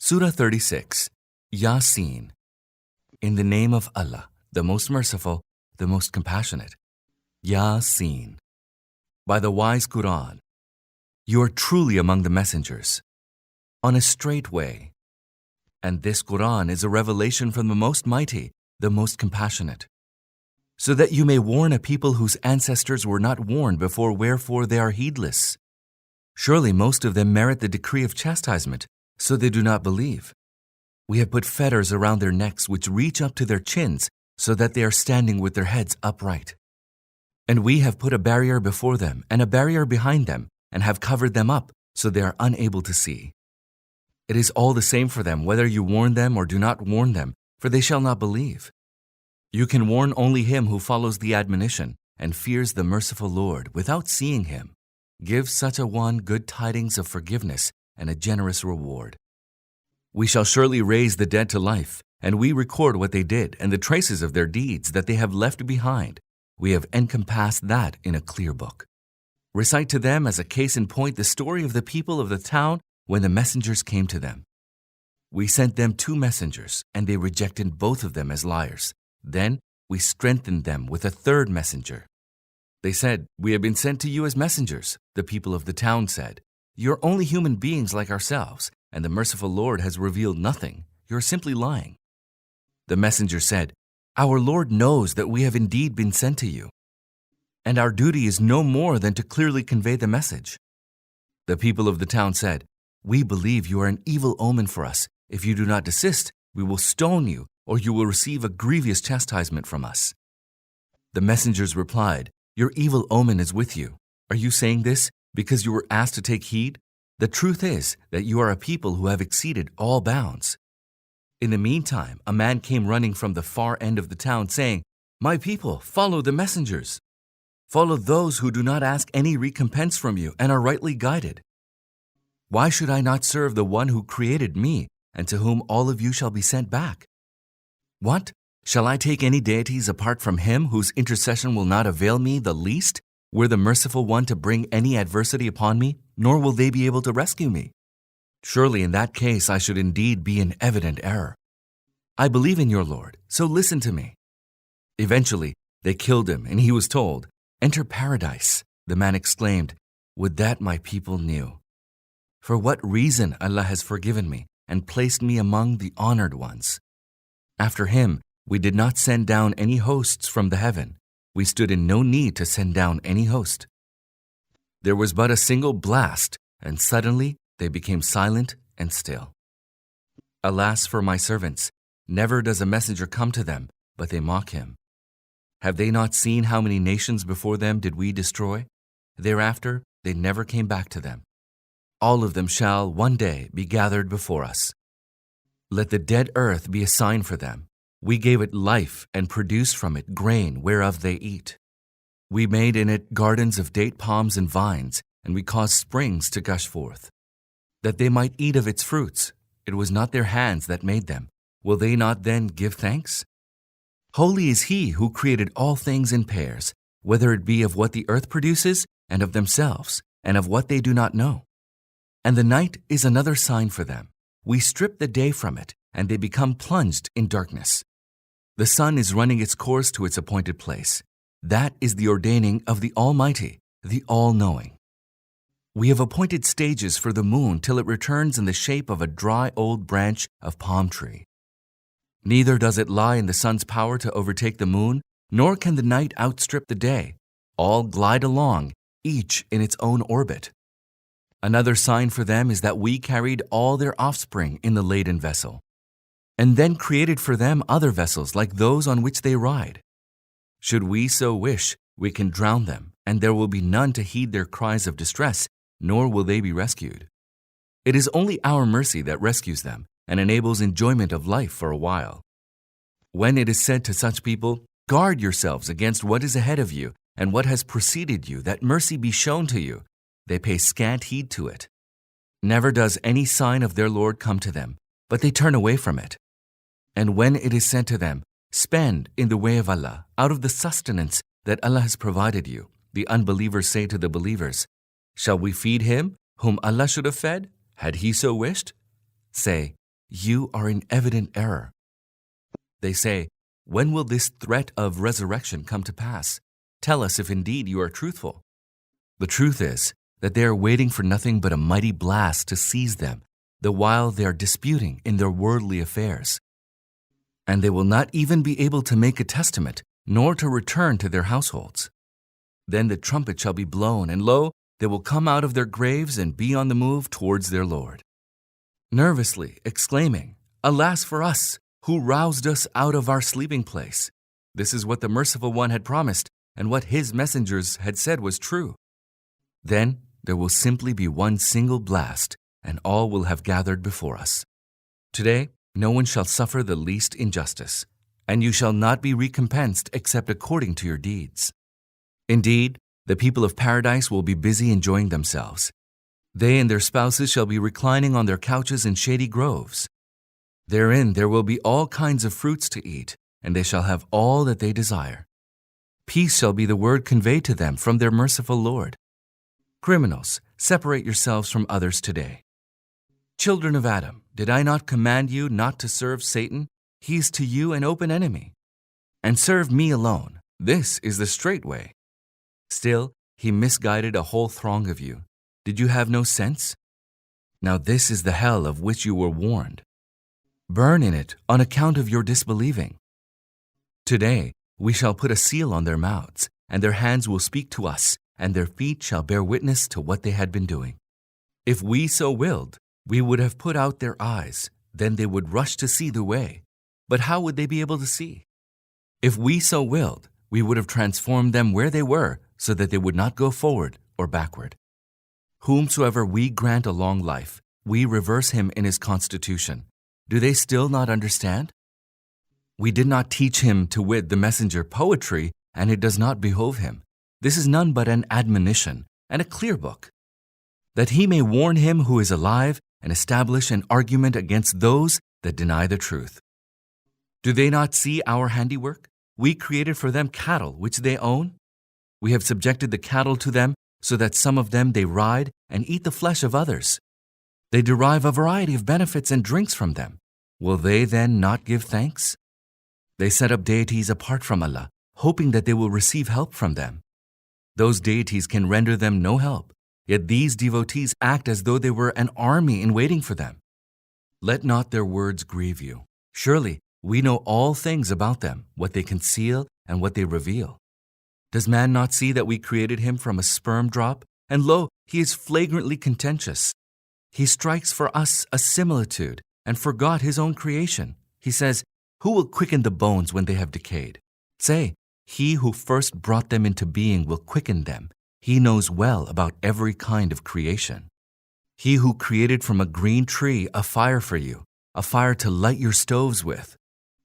Surah 36, Yasin. In the name of Allah, the most merciful, the most compassionate. Yasin. By the wise Quran. You are truly among the messengers, on a straight way. And this Quran is a revelation from the Most Mighty, the Most Compassionate, so that you may warn a people whose ancestors were not warned before, wherefore they are heedless. Surely most of them merit the decree of chastisement, so they do not believe. We have put fetters around their necks which reach up to their chins, so that they are standing with their heads upright. And we have put a barrier before them and a barrier behind them, and have covered them up, so they are unable to see. It is all the same for them whether you warn them or do not warn them, for they shall not believe. You can warn only him who follows the admonition and fears the merciful Lord without seeing him. Give such a one good tidings of forgiveness and a generous reward. We shall surely raise the dead to life, and we record what they did and the traces of their deeds that they have left behind. We have encompassed that in a clear book. Recite to them as a case in point the story of the people of the town when the messengers came to them. We sent them 2 messengers, and they rejected both of them as liars. Then we strengthened them with a 3rd messenger. They said, "We have been sent to you as messengers." The people of the town said, "You're only human beings like ourselves, and the merciful Lord has revealed nothing. You're simply lying." The messenger said, "Our Lord knows that we have indeed been sent to you, and our duty is no more than to clearly convey the message." The people of the town said, "We believe you are an evil omen for us. If you do not desist, we will stone you, or you will receive a grievous chastisement from us." The messengers replied, "Your evil omen is with you. Are you saying this because you were asked to take heed? The truth is that you are a people who have exceeded all bounds." In the meantime, a man came running from the far end of the town saying, "My people, follow the messengers. Follow those who do not ask any recompense from you and are rightly guided. Why should I not serve the one who created me and to whom all of you shall be sent back? What? Shall I take any deities apart from him whose intercession will not avail me the least? Were the merciful one to bring any adversity upon me, nor will they be able to rescue me? Surely in that case I should indeed be in evident error. I believe in your Lord, so listen to me." Eventually, they killed him, and he was told, "Enter paradise." The man exclaimed, "Would that my people knew. For what reason Allah has forgiven me and placed me among the honored ones. After him, we did not send down any hosts from the heaven. We stood in no need to send down any host. There was but a single blast, and suddenly they became silent and still. Alas for my servants, never does a messenger come to them, but they mock him. Have they not seen how many nations before them did we destroy? Thereafter, they never came back to them. All of them shall one day be gathered before us. Let the dead earth be a sign for them. We gave it life and produced from it grain whereof they eat. We made in it gardens of date palms and vines, and we caused springs to gush forth, that they might eat of its fruits. It was not their hands that made them. Will they not then give thanks? Holy is he who created all things in pairs, whether it be of what the earth produces, and of themselves, and of what they do not know. And the night is another sign for them. We strip the day from it, and they become plunged in darkness. The sun is running its course to its appointed place. That is the ordaining of the Almighty, the All-Knowing. We have appointed stages for the moon till it returns in the shape of a dry old branch of palm tree. Neither does it lie in the sun's power to overtake the moon, nor can the night outstrip the day. All glide along, each in its own orbit. Another sign for them is that we carried all their offspring in the laden vessel, and then created for them other vessels like those on which they ride. Should we so wish, we can drown them, and there will be none to heed their cries of distress, nor will they be rescued. It is only our mercy that rescues them and enables enjoyment of life for a while. When it is said to such people, "Guard yourselves against what is ahead of you and what has preceded you, that mercy be shown to you," they pay scant heed to it. Never does any sign of their Lord come to them, but they turn away from it. And when it is said to them, "Spend in the way of Allah, out of the sustenance that Allah has provided you," the unbelievers say to the believers, "Shall we feed him whom Allah should have fed, had he so wished?" Say, you are in evident error. They say, when will this threat of resurrection come to pass? Tell us if indeed you are truthful. The truth is that they are waiting for nothing but a mighty blast to seize them, the while they are disputing in their worldly affairs. And they will not even be able to make a testament, nor to return to their households. Then the trumpet shall be blown, and lo, they will come out of their graves and be on the move towards their Lord, nervously exclaiming, Alas for us, who roused us out of our sleeping place. This is what the Merciful One had promised, and what His messengers had said was true. Then there will simply be one single blast, and all will have gathered before us. Today, no one shall suffer the least injustice, and you shall not be recompensed except according to your deeds. Indeed, the people of paradise will be busy enjoying themselves. They and their spouses shall be reclining on their couches in shady groves. Therein there will be all kinds of fruits to eat, and they shall have all that they desire. Peace shall be the word conveyed to them from their merciful Lord. Criminals, separate yourselves from others today. Children of Adam, did I not command you not to serve Satan? He is to you an open enemy. And serve me alone. This is the straight way. Still, he misguided a whole throng of you. Did you have no sense? Now this is the hell of which you were warned. Burn in it on account of your disbelieving. Today we shall put a seal on their mouths, and their hands will speak to us, and their feet shall bear witness to what they had been doing. If we so willed, we would have put out their eyes, then they would rush to see the way. But how would they be able to see? If we so willed, we would have transformed them where they were, so that they would not go forward or backward. Whomsoever we grant a long life, we reverse him in his constitution. Do they still not understand? We did not teach him, to wit, the messenger, poetry, and it does not behove him. This is none but an admonition, and a clear book, that he may warn him who is alive and establish an argument against those that deny the truth. Do they not see our handiwork? We created for them cattle which they own. We have subjected the cattle to them, so that some of them they ride and eat the flesh of others. They derive a variety of benefits and drinks from them. Will they then not give thanks? They set up deities apart from Allah, hoping that they will receive help from them. Those deities can render them no help, yet these devotees act as though they were an army in waiting for them. Let not their words grieve you. Surely we know all things about them, what they conceal and what they reveal. Does man not see that we created him from a sperm drop? And lo, he is flagrantly contentious. He strikes for us a similitude and forgot his own creation. He says, who will quicken the bones when they have decayed? Say, he who first brought them into being will quicken them. He knows well about every kind of creation. He who created from a green tree a fire for you, a fire to light your stoves with.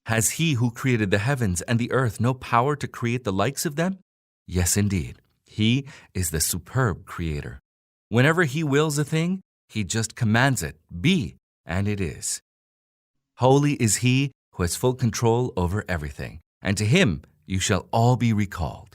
Has he who created the heavens and the earth no power to create the likes of them? Yes, indeed. He is the superb creator. Whenever he wills a thing, he just commands it, be, and it is. Holy is he who has full control over everything, and to him you shall all be recalled.